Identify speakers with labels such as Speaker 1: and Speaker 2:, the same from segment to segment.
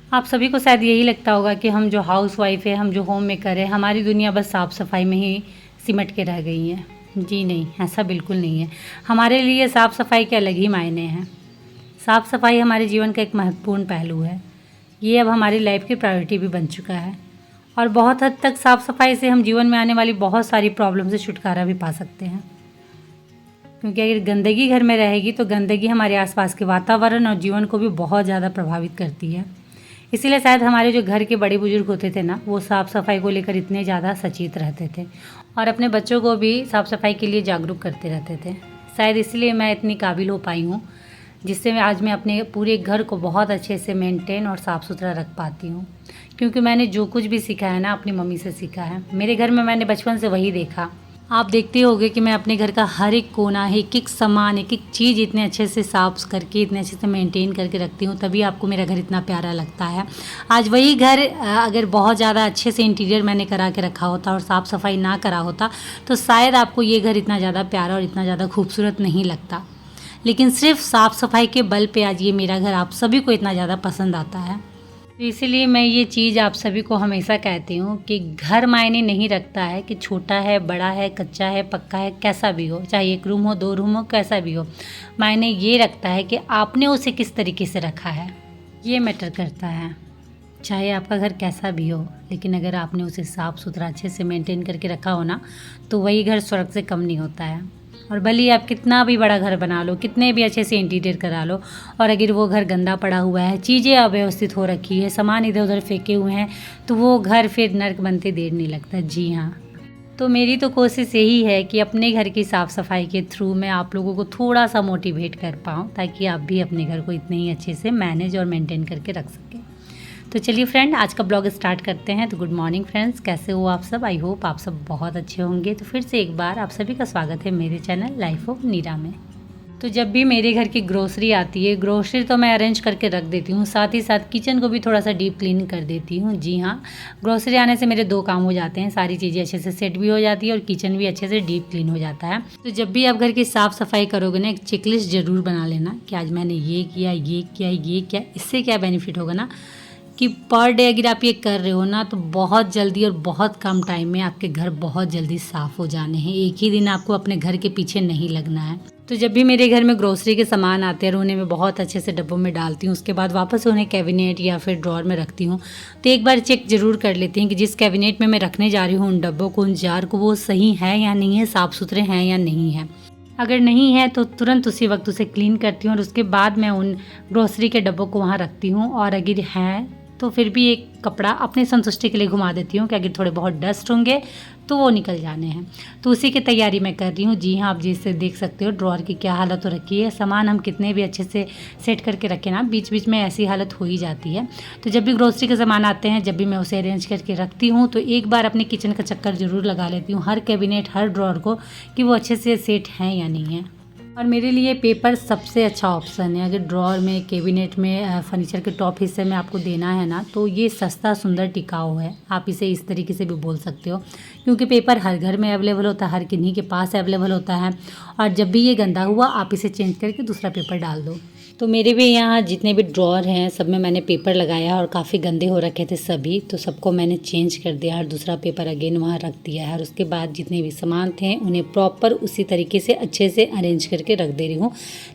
Speaker 1: आप सभी को शायद यही लगता होगा कि हम जो हाउस वाइफ है, हम जो होम मेकर है, हमारी दुनिया बस साफ़ सफाई में ही सिमट के रह गई है। जी नहीं, ऐसा बिल्कुल नहीं है। हमारे लिए साफ़ सफाई के अलग ही मायने हैं। साफ़ सफाई हमारे जीवन का एक महत्वपूर्ण पहलू है। ये अब हमारी लाइफ की प्रायोरिटी भी बन चुका है और बहुत हद तक साफ़ सफाई से हम जीवन में आने वाली बहुत सारी प्रॉब्लम से छुटकारा भी पा सकते हैं। क्योंकि अगर गंदगी घर में रहेगी तो गंदगी हमारे आसपास के वातावरण और जीवन को भी बहुत ज़्यादा प्रभावित करती है। इसीलिए शायद हमारे जो घर के बड़े बुजुर्ग होते थे ना, वो साफ़ सफाई को लेकर इतने ज़्यादा सचेत रहते थे और अपने बच्चों को भी साफ़ सफाई के लिए जागरूक करते रहते थे। शायद इसलिए मैं इतनी काबिल हो पाई हूँ, जिससे मैं अपने पूरे घर को बहुत अच्छे से मेंटेन और साफ़ सुथरा रख पाती हूँ। क्योंकि मैंने जो कुछ भी सीखा है ना, अपनी मम्मी से सीखा है। मेरे घर में मैंने बचपन से वही देखा। आप देखते होंगे कि मैं अपने घर का हर एक कोना, एक एक सामान, एक एक चीज़ इतने अच्छे से साफ़ करके, इतने अच्छे से मेंटेन करके रखती हूँ, तभी आपको मेरा घर इतना प्यारा लगता है। आज वही घर अगर बहुत ज़्यादा अच्छे से इंटीरियर मैंने करा के रखा होता और साफ़ सफाई ना करा होता, तो शायद आपको ये घर इतना ज़्यादा प्यारा और इतना ज़्यादा खूबसूरत नहीं लगता। लेकिन सिर्फ साफ़ सफाई के बल पे आज ये मेरा घर आप सभी को इतना ज़्यादा पसंद आता है। तो इसीलिए मैं ये चीज़ आप सभी को हमेशा कहती हूँ कि घर मायने नहीं रखता है कि छोटा है, बड़ा है, कच्चा है, पक्का है, कैसा भी हो, चाहे 1 रूम हो, 2 रूम हो, कैसा भी हो। मायने ये रखता है कि आपने उसे किस तरीके से रखा है, ये मैटर करता है। चाहे आपका घर कैसा भी हो, लेकिन अगर आपने उसे साफ़ सुथरा अच्छे से मेंटेन करके रखा हो ना, तो वही घर स्वर्ग से कम नहीं होता है। और भले ही आप कितना भी बड़ा घर बना लो, कितने भी अच्छे से इंटीरियर करा लो, और अगर वो घर गंदा पड़ा हुआ है, चीज़ें अव्यवस्थित हो रखी है, सामान इधर उधर फेंके हुए हैं, तो वो घर फिर नर्क बनते देर नहीं लगता। जी हाँ, तो मेरी तो कोशिश यही है कि अपने घर की साफ़ सफाई के थ्रू मैं आप लोगों को थोड़ा सा मोटिवेट कर पाऊँ, ताकि आप भी अपने घर को इतने ही अच्छे से मैनेज और मेंटेन करके रख सकें। तो चलिए फ्रेंड, आज का ब्लॉग स्टार्ट करते हैं। तो गुड मॉर्निंग फ्रेंड्स, कैसे हो आप सब? आई होप आप सब बहुत अच्छे होंगे। तो फिर से एक बार आप सभी का स्वागत है मेरे चैनल लाइफ ऑफ नीरा में। तो जब भी मेरे घर की ग्रोसरी आती है, ग्रोसरी तो मैं अरेंज करके रख देती हूँ, साथ ही साथ किचन को भी थोड़ा सा डीप क्लीन कर देती हूँ। जी हाँ, ग्रोसरी आने से मेरे 2 काम हो जाते हैं, सारी चीज़ें अच्छे से सेट भी हो जाती है और किचन भी अच्छे से डीप क्लीन हो जाता है। तो जब भी आप घर की साफ़ सफाई करोगे ना, एक चेकलिस्ट ज़रूर बना लेना कि आज मैंने ये किया, ये किया, ये किया। इससे क्या बेनिफिट होगा ना कि पर डे अगर आप ये कर रहे हो ना, तो बहुत जल्दी और बहुत कम टाइम में आपके घर बहुत जल्दी साफ़ हो जाने हैं। एक ही दिन आपको अपने घर के पीछे नहीं लगना है। तो जब भी मेरे घर में ग्रोसरी के सामान आते हैं, उन्हें मैं बहुत अच्छे से डब्बों में डालती हूँ, उसके बाद वापस उन्हें कैबिनेट या फिर ड्रॉर में रखती हूँ। तो एक बार चेक ज़रूर कर लेती हूँ कि जिस कैबिनेट में मैं रखने जा रही हूँ उन डब्बों को, उन जार को, वो सही है या नहीं है, साफ़ सुथरे हैं या नहीं है। अगर नहीं है तो तुरंत उसी वक्त उसे क्लीन करती हूँ और उसके बाद मैं उन ग्रोसरी के डब्बों को वहाँ रखती हूँ। और अगर है तो फिर भी एक कपड़ा अपनी संतुष्टि के लिए घुमा देती हूँ कि अगर थोड़े बहुत डस्ट होंगे तो वो निकल जाने हैं। तो उसी की तैयारी मैं कर रही हूँ। जी हाँ, आप जिससे देख सकते हो ड्रॉअर की क्या हालत हो रखी है। सामान हम कितने भी अच्छे से सेट करके रखें ना, बीच बीच में ऐसी हालत हो ही जाती है। तो जब भी ग्रोसरी के सामान आते हैं, जब भी मैं उसे अरेंज करके रखती हूँ, तो एक बार अपने किचन का चक्कर ज़रूर लगा लेती हूँ, हर कैबिनेट, हर ड्रॉअर को, कि वो अच्छे से सेट हैं या नहीं है। और मेरे लिए पेपर सबसे अच्छा ऑप्शन है। अगर ड्रॉअर में, कैबिनेट में, फर्नीचर के टॉप हिस्से में आपको देना है ना, तो ये सस्ता, सुंदर, टिकाऊ है। आप इसे इस तरीके से भी बोल सकते हो, क्योंकि पेपर हर घर में अवेलेबल होता है, हर किन्हीं के पास अवेलेबल होता है। और जब भी ये गंदा हुआ, आप इसे चेंज करके दूसरा पेपर डाल दो। तो मेरे भी यहाँ जितने भी ड्रॉअर हैं, सब में मैंने पेपर लगाया और काफ़ी गंदे हो रखे थे सभी, तो सबको मैंने चेंज कर दिया और दूसरा पेपर अगेन वहाँ रख दिया है। और उसके बाद जितने भी सामान थे उन्हें प्रॉपर उसी तरीके से अच्छे से अरेंज करके रख दे रही हूँ,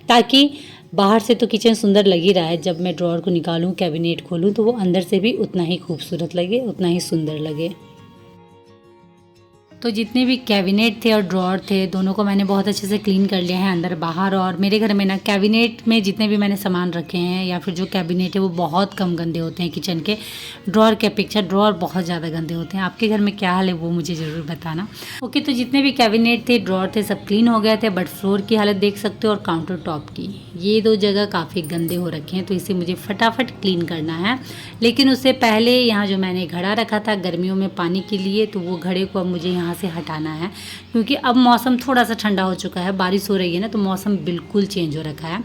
Speaker 1: ताकि बाहर से तो किचन सुंदर लग ही रहा है, जब मैं ड्रॉअर को निकालूँ, कैबिनेट खोलूँ, तो वो अंदर से भी उतना ही खूबसूरत लगे, उतना ही सुंदर लगे। तो जितने भी कैबिनेट थे और ड्रॉअर थे, दोनों को मैंने बहुत अच्छे से क्लीन कर लिया है, अंदर बाहर। और मेरे घर में ना कैबिनेट में जितने भी मैंने सामान रखे हैं, या फिर जो कैबिनेट है, वो बहुत कम गंदे होते हैं किचन के। ड्रॉअर के अपेक्षा ड्रॉअर बहुत ज़्यादा गंदे होते हैं। आपके घर में क्या हाल है वो मुझे ज़रूर बताना। ओके, तो जितने भी कैबिनेट थे, ड्रॉअर थे, सब क्लीन हो गए थे, बट फ्लोर की हालत देख सकते हो और काउंटर टॉप की, ये 2 जगह काफ़ी गंदे हो रखे हैं। तो इसे मुझे फटाफट क्लीन करना है। लेकिन उससे पहले यहाँ जो मैंने घड़ा रखा था गर्मियों में पानी के लिए, तो वो घड़े को अब मुझे यहाँ से हटाना है, क्योंकि अब मौसम थोड़ा सा ठंडा हो चुका है, बारिश हो रही है ना, तो मौसम बिल्कुल चेंज हो रखा है।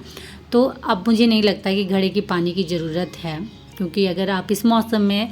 Speaker 1: तो अब मुझे नहीं लगता कि घड़े की पानी की ज़रूरत है। क्योंकि अगर आप इस मौसम में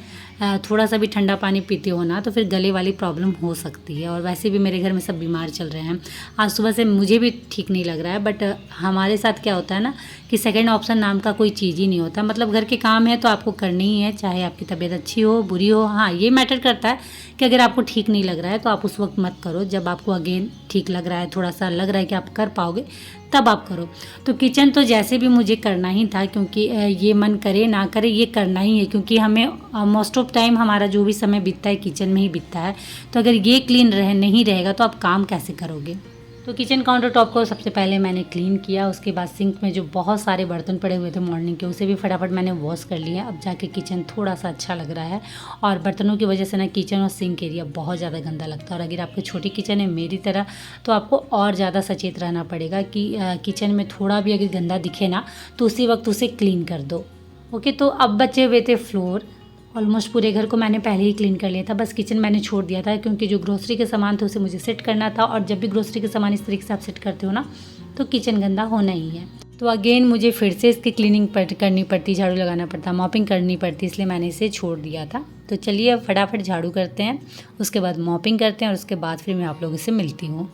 Speaker 1: थोड़ा सा भी ठंडा पानी पीते हो ना तो फिर गले वाली प्रॉब्लम हो सकती है। और वैसे भी मेरे घर में सब बीमार चल रहे हैं। आज सुबह से मुझे भी ठीक नहीं लग रहा है, बट हमारे साथ क्या होता है ना कि सेकंड ऑप्शन नाम का कोई चीज़ ही नहीं होता। मतलब घर के काम है तो आपको करनी ही है, चाहे आपकी तबीयत अच्छी हो बुरी हो। हाँ, ये मैटर करता है कि अगर आपको ठीक नहीं लग रहा है तो आप उस वक्त मत करो। जब आपको अगेन ठीक लग रहा है, थोड़ा सा लग रहा है कि आप कर पाओगे, तब आप करो। तो किचन तो जैसे भी मुझे करना ही था, क्योंकि ये मन करे ना करे ये करना ही है, क्योंकि हमें मोस्ट ऑफ टाइम हमारा जो भी समय बीतता है किचन में ही बीतता है। तो अगर ये क्लीन नहीं रहेगा तो आप काम कैसे करोगे। तो किचन काउंटर टॉप को सबसे पहले मैंने क्लीन किया। उसके बाद सिंक में जो बहुत सारे बर्तन पड़े हुए थे मॉर्निंग के, उसे भी फटाफट मैंने वॉश कर लिया। अब जाके किचन थोड़ा सा अच्छा लग रहा है। और बर्तनों की वजह से ना किचन और सिंक एरिया बहुत ज़्यादा गंदा लगता है। और अगर आपकी छोटी किचन है मेरी तरह, तो आपको और ज़्यादा सचेत रहना पड़ेगा कि किचन में थोड़ा भी अगर गंदा दिखे ना तो उसी वक्त उसे क्लीन कर दो। ओके, तो अब बचे हुए थे फ्लोर। ऑलमोस्ट पूरे घर को मैंने पहले ही क्लीन कर लिया था, बस किचन मैंने छोड़ दिया था, क्योंकि जो ग्रोसरी के सामान थे उसे मुझे सेट करना था। और जब भी ग्रोसरी के सामान इस तरीके से आप सेट करते हो ना तो किचन गंदा होना ही है। तो अगेन मुझे फिर से इसकी क्लीनिंग करनी पड़ती, झाड़ू लगाना पड़ता, मॉपिंग करनी पड़ती, इसलिए मैंने इसे छोड़ दिया था। तो चलिए अब फटाफट झाड़ू करते हैं, उसके बाद मॉपिंग करते हैं और उसके बाद फिर मैं आप लोगों से मिलती हूँ।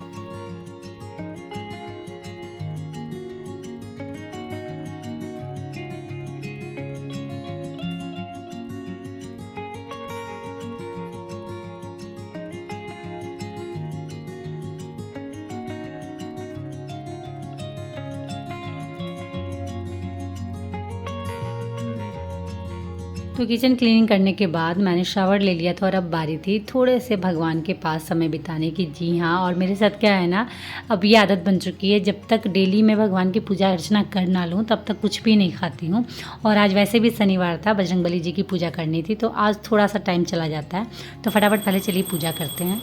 Speaker 1: तो किचन क्लीनिंग करने के बाद मैंने शावर ले लिया था और अब बारी थी थोड़े से भगवान के पास समय बिताने की। जी हाँ, और मेरे साथ क्या है ना, अब ये आदत बन चुकी है, जब तक डेली मैं भगवान की पूजा अर्चना कर ना लूँ तब तक कुछ भी नहीं खाती हूँ। और आज वैसे भी शनिवार था, बजरंगबली जी की पूजा करनी थी, तो आज थोड़ा सा टाइम चला जाता है। तो फटाफट पहले चलिए पूजा करते हैं।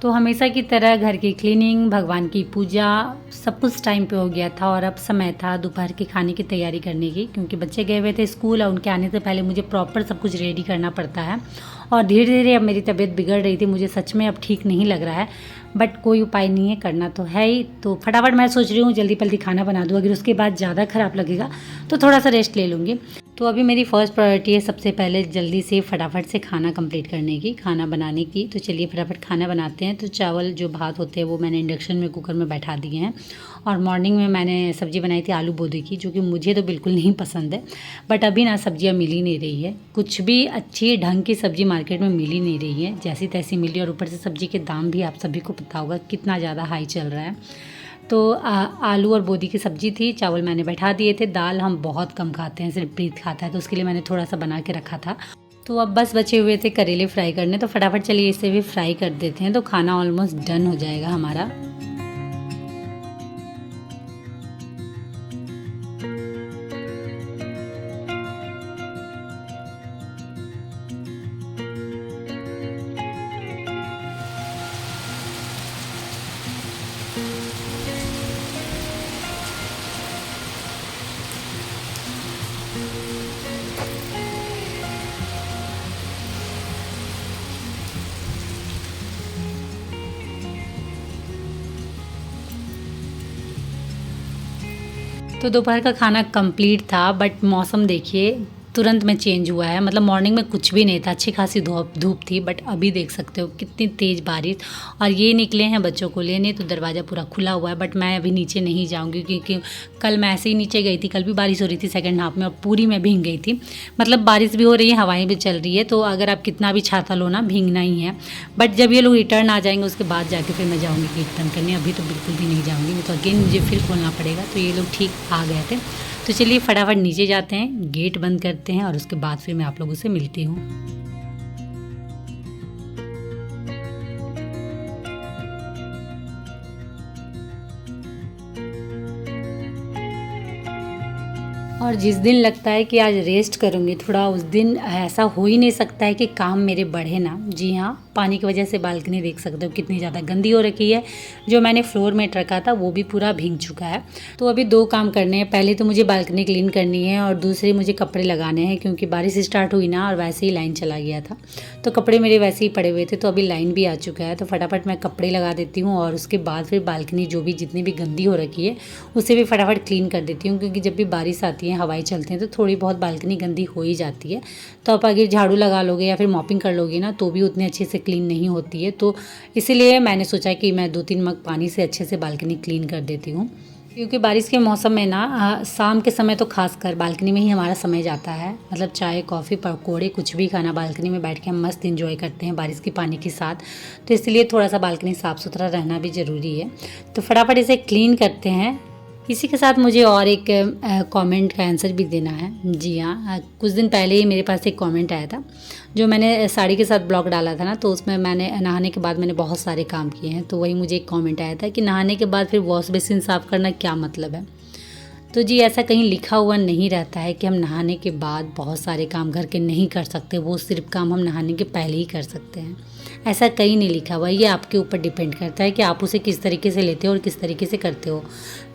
Speaker 1: तो हमेशा की तरह घर की क्लीनिंग, भगवान की पूजा, सब कुछ टाइम पे हो गया था। और अब समय था दोपहर के खाने की तैयारी करने की, क्योंकि बच्चे गए हुए थे स्कूल और उनके आने से पहले मुझे प्रॉपर सब कुछ रेडी करना पड़ता है। और धीरे धीरे अब मेरी तबीयत बिगड़ रही थी, मुझे सच में अब ठीक नहीं लग रहा है, बट कोई उपाय नहीं है, करना तो है ही। तो फटाफट मैं सोच रही हूँ जल्दी जल्दी खाना बना दूँ, अगर उसके बाद ज़्यादा ख़राब लगेगा तो थोड़ा सा रेस्ट ले लूँगी। तो अभी मेरी फर्स्ट प्रायोरिटी है सबसे पहले जल्दी से फटाफट से खाना कंप्लीट करने की, खाना बनाने की। तो चलिए फटाफट खाना बनाते हैं। तो चावल जो भात होते हैं वो मैंने इंडक्शन में कुकर में बैठा दिए हैं। और मॉर्निंग में मैंने सब्ज़ी बनाई थी आलू बोदे की, जो कि मुझे तो बिल्कुल नहीं पसंद है, बट अभी ना सब्जियाँ मिल ही नहीं रही है, कुछ भी अच्छी ढंग की सब्ज़ी मार्केट में मिल ही नहीं रही है, जैसी तैसी मिली। और ऊपर से सब्ज़ी के दाम भी आप सभी को पता होगा कितना ज़्यादा हाई चल रहा है। तो आलू और बोदी की सब्ज़ी थी, चावल मैंने बैठा दिए थे। दाल हम बहुत कम खाते हैं, सिर्फ प्रीत खाता है, तो उसके लिए मैंने थोड़ा सा बना के रखा था। तो अब बस बचे हुए थे करेले फ्राई करने, तो फटाफट चलिए इसे भी फ्राई कर देते हैं, तो खाना ऑलमोस्ट डन हो जाएगा हमारा। तो दोपहर का खाना कंप्लीट था, बट मौसम देखिए तुरंत में चेंज हुआ है। मतलब मॉर्निंग में कुछ भी नहीं था, अच्छी खासी धूप थी, बट अभी देख सकते हो कितनी तेज़ बारिश। और ये निकले हैं बच्चों को लेने, तो दरवाज़ा पूरा खुला हुआ है, बट मैं अभी नीचे नहीं जाऊंगी, क्योंकि कल मैं ऐसे ही नीचे गई थी, कल भी बारिश हो रही थी सेकंड हाफ में, और पूरी मैं भीग गई थी। मतलब बारिश भी हो रही है, हवाएं भी चल रही है, तो अगर आप कितना भी छाता लो ना, भीगना ही है। बट जब ये लोग रिटर्न आ जाएंगे उसके बाद जाके फिर मैं जाऊँगी कीर्तन करने, अभी तो बिल्कुल भी नहीं जाऊँगी, तो अगेन मुझे फिर खोलना पड़ेगा। तो ये लोग ठीक आ गए थे, तो चलिए फटाफट नीचे जाते हैं, गेट बंद करते हैं, और उसके बाद फिर मैं आप लोगों से मिलती हूँ। और जिस दिन लगता है कि आज रेस्ट करूँगी थोड़ा, उस दिन ऐसा हो ही नहीं सकता है कि काम मेरे बढ़े ना। जी हाँ, पानी की वजह से बालकनी देख सकते हो कितनी ज़्यादा गंदी हो रखी है। जो मैंने फ्लोर मैट रखा था वो भी पूरा भीग चुका है। तो अभी 2 काम करने हैं, पहले तो मुझे बालकनी क्लीन करनी है और दूसरे मुझे कपड़े लगाने हैं, क्योंकि बारिश स्टार्ट हुई ना और वैसे ही लाइन चला गया था, तो कपड़े मेरे वैसे ही पड़े हुए थे। तो अभी लाइन भी आ चुका है, तो फटाफट मैं कपड़े लगा देती हूँ और उसके बाद फिर बालकनी जो भी जितनी भी गंदी हो रखी है उसे भी फटाफट क्लीन कर देती हूँ, क्योंकि जब भी बारिश आती है, हवाएं चलते हैं, तो थोड़ी बहुत बालकनी गंदी हो ही जाती है। तो आप अगर झाड़ू लगा लोगे या फिर मॉपिंग कर लोगे ना तो भी उतने अच्छे से क्लीन नहीं होती है। तो इसीलिए मैंने सोचा कि मैं 2-3 मग पानी से अच्छे से बालकनी क्लीन कर देती हूँ, क्योंकि बारिश के मौसम में ना शाम के समय तो खासकर बालकनी में ही हमारा समय जाता है। मतलब चाय, कॉफ़ी, पकौड़े कुछ भी खाना, बालकनी में बैठ के हम मस्त एंजॉय करते हैं बारिश के पानी के साथ। तो इसलिए थोड़ा सा बालकनी साफ़ सुथरा रहना भी ज़रूरी है। तो फटाफट इसे क्लीन करते हैं। इसी के साथ मुझे और एक कमेंट का आंसर भी देना है। जी हाँ, कुछ दिन पहले ही मेरे पास एक कमेंट आया था, जो मैंने साड़ी के साथ ब्लॉग डाला था ना, तो उसमें मैंने नहाने के बाद मैंने बहुत सारे काम किए हैं, तो वही मुझे एक कमेंट आया था कि नहाने के बाद फिर वॉश बेसिन साफ़ करना क्या मतलब है। तो जी ऐसा कहीं लिखा हुआ नहीं रहता है कि हम नहाने के बाद बहुत सारे काम घर के नहीं कर सकते, वो सिर्फ काम हम नहाने के पहले ही कर सकते हैं। ऐसा कहीं नहीं लिखा हुआ, ये आपके ऊपर डिपेंड करता है कि आप उसे किस तरीके से लेते हो और किस तरीके से करते हो।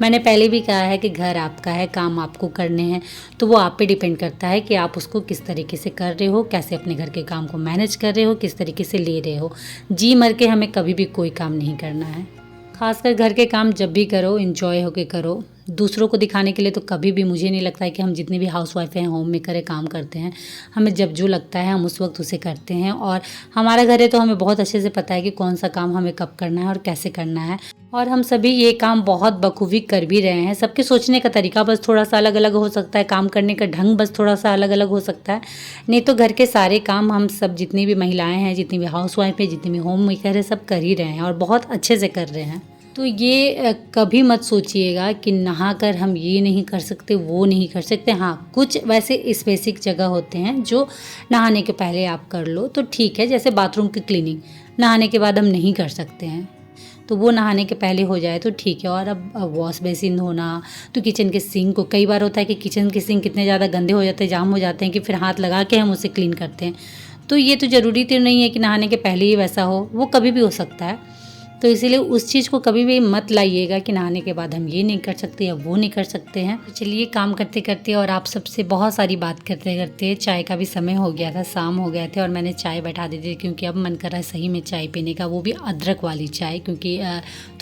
Speaker 1: मैंने पहले भी कहा है कि घर आपका है, काम आपको करने हैं, तो वो आप पे डिपेंड करता है कि आप उसको किस तरीके से कर रहे हो, कैसे अपने घर के काम को मैनेज कर रहे हो, किस तरीके से ले रहे हो। जी मर के हमें कभी भी कोई काम नहीं करना है। खासकर घर के काम जब भी करो एंजॉय होके करो। दूसरों को दिखाने के लिए तो कभी भी मुझे नहीं लगता है कि हम जितने भी हाउसवाइफ हैं, होम मेकर है, काम करते हैं, हमें जब जो लगता है हम उस वक्त उसे करते हैं। और हमारा घर है तो हमें बहुत अच्छे से पता है कि कौन सा काम हमें कब करना है और कैसे करना है। और हम सभी ये काम बहुत बखूबी कर भी रहे हैं। सबके सोचने का तरीका बस थोड़ा सा अलग अलग हो सकता है, काम करने का ढंग बस थोड़ा सा अलग अलग हो सकता है, नहीं तो घर के सारे काम हम सब जितनी भी महिलाएं हैं, जितनी भी हाउसवाइफ है, जितनी भी होम मेकर है, सब कर ही रहे हैं और बहुत अच्छे से कर रहे हैं। तो ये कभी मत सोचिएगा कि नहा कर हम ये नहीं कर सकते, वो नहीं कर सकते। हाँ, कुछ वैसे स्पेसिफिक जगह होते हैं जो नहाने के पहले आप कर लो तो ठीक है, जैसे बाथरूम की क्लीनिंग नहाने के बाद हम नहीं कर सकते हैं, तो वो नहाने के पहले हो जाए तो ठीक है। और अब वॉश बेसिन धोना, तो किचन के सिंक को, कई बार होता है कि किचन के सिंक कितने ज़्यादा गंदे हो जाते हैं, जाम हो जाते हैं कि फिर हाथ लगा के हम उसे क्लीन करते हैं। तो ये तो ज़रूरी तो नहीं है कि नहाने के पहले ही वैसा हो, वो कभी भी हो सकता है। तो इसीलिए उस चीज़ को कभी भी मत लाइएगा कि नहाने के बाद हम ये नहीं कर सकते या वो नहीं कर सकते हैं। तो चलिए काम करते करते और आप सबसे बहुत सारी बात करते करते चाय का भी समय हो गया था, शाम हो गए थे और मैंने चाय बैठा दी थी, क्योंकि अब मन कर रहा है सही में चाय पीने का, वो भी अदरक वाली चाय, क्योंकि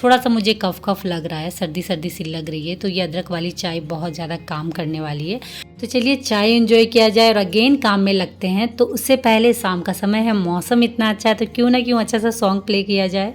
Speaker 1: थोड़ा सा मुझे कफ लग रहा है, सर्दी सर्दी सी लग रही है, तो ये अदरक वाली चाय बहुत ज़्यादा काम करने वाली है। तो चलिए चाय एंजॉय किया जाए और अगेन काम में लगते हैं। तो उससे पहले शाम का समय है, मौसम इतना अच्छा है, तो क्यों ना क्यों अच्छा सा सॉन्ग प्ले किया जाए।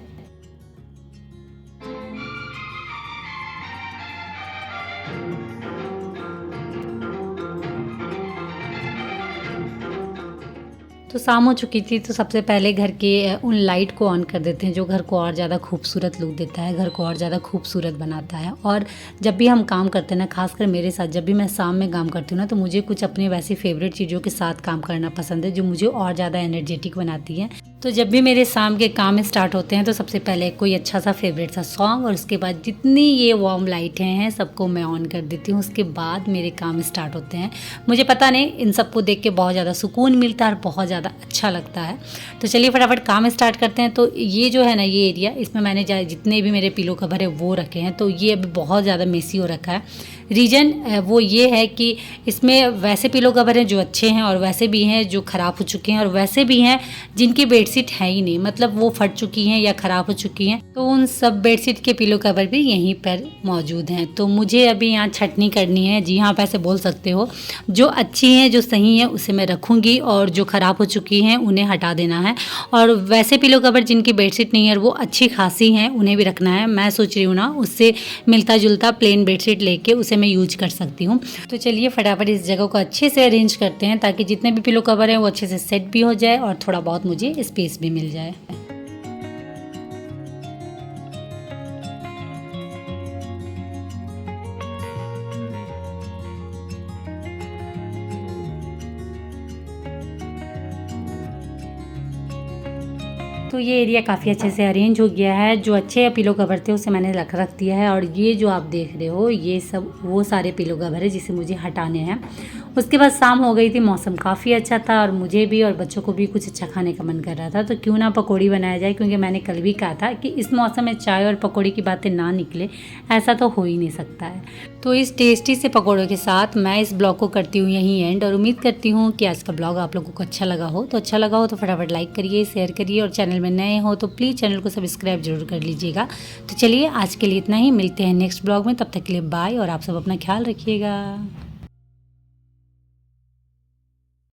Speaker 1: तो शाम हो चुकी थी, तो सबसे पहले घर के उन लाइट को ऑन कर देते हैं जो घर को और ज़्यादा खूबसूरत लुक देता है, घर को और ज़्यादा खूबसूरत बनाता है। और जब भी हम काम करते हैं ना, खासकर मेरे साथ जब भी मैं शाम में काम करती हूँ ना, तो मुझे कुछ अपनी वैसी फेवरेट चीज़ों के साथ काम करना पसंद है जो मुझे और ज़्यादा एनर्जेटिक बनाती है। तो जब भी मेरे शाम के काम स्टार्ट होते हैं तो सबसे पहले कोई अच्छा सा फेवरेट सा सॉन्ग और उसके बाद जितनी ये वार्म लाइटें हैं सबको मैं ऑन कर देती हूँ। उसके बाद मेरे काम स्टार्ट होते हैं। मुझे पता नहीं, इन सबको देख के बहुत ज़्यादा सुकून मिलता है और बहुत ज़्यादा अच्छा लगता है। तो चलिए फटाफट काम स्टार्ट करते हैं। तो ये जो है ना, ये एरिया, इसमें मैंने जितने भी मेरे पिलो कवर है वो रखे हैं, तो ये अभी बहुत ज़्यादा मेसी हो रखा है। रीज़न वो ये है कि इसमें वैसे पिलो कवर हैं जो अच्छे हैं और वैसे भी हैं जो ख़राब हो चुके हैं और वैसे भी हैं जिनकी बेडशीट है ही नहीं, मतलब वो फट चुकी हैं या ख़राब हो चुकी हैं। तो उन सब बेडशीट के पिलो कवर भी यहीं पर मौजूद हैं। तो मुझे अभी यहाँ छटनी करनी है। जी हाँ, आप ऐसे बोल सकते हो। जो अच्छी हैं, जो सही हैं, उसे मैं रखूँगी और जो ख़राब हो चुकी हैं उन्हें हटा देना है। और वैसे पिलो कवर जिनकी बेडशीट नहीं है और वो अच्छी खासी हैं, उन्हें भी रखना है। मैं सोच रही हूँ ना, उससे मिलता जुलता प्लेन बेडशीट लेके उसे मैं यूज कर सकती हूँ। तो चलिए फटाफट इस जगह को अच्छे से अरेंज करते हैं ताकि जितने भी पिलो कवर हैं वो अच्छे से सेट भी हो जाए और थोड़ा बहुत मुझे स्पेस भी मिल जाए। तो ये एरिया काफ़ी अच्छे से अरेंज हो गया है। जो अच्छे पिलो कवर थे उसे मैंने रख दिया है, और ये जो आप देख रहे हो ये सब वो सारे पिलो कवर है जिसे मुझे हटाने हैं। उसके बाद शाम हो गई थी, मौसम काफ़ी अच्छा था और मुझे भी और बच्चों को भी कुछ अच्छा खाने का मन कर रहा था, तो क्यों ना पकौड़ी बनाया जाए, क्योंकि मैंने कल भी कहा था कि इस मौसम में चाय और पकौड़ी की बातें ना निकले, ऐसा तो हो ही नहीं सकता है। तो इस टेस्टी से पकौड़ों के साथ मैं इस ब्लॉग को करती हूँ यहीं एंड, और उम्मीद करती हूँ कि आज का ब्लॉग आप लोगों को अच्छा लगा हो। तो अच्छा लगा हो तो फटाफट लाइक करिए, शेयर करिए, और चैनल में नए हो तो प्लीज़ चैनल को सब्सक्राइब जरूर कर लीजिएगा। तो चलिए आज के लिए इतना ही, मिलते हैं नेक्स्ट ब्लॉग में, तब तक के लिए बाय, और आप सब अपना ख्याल रखिएगा।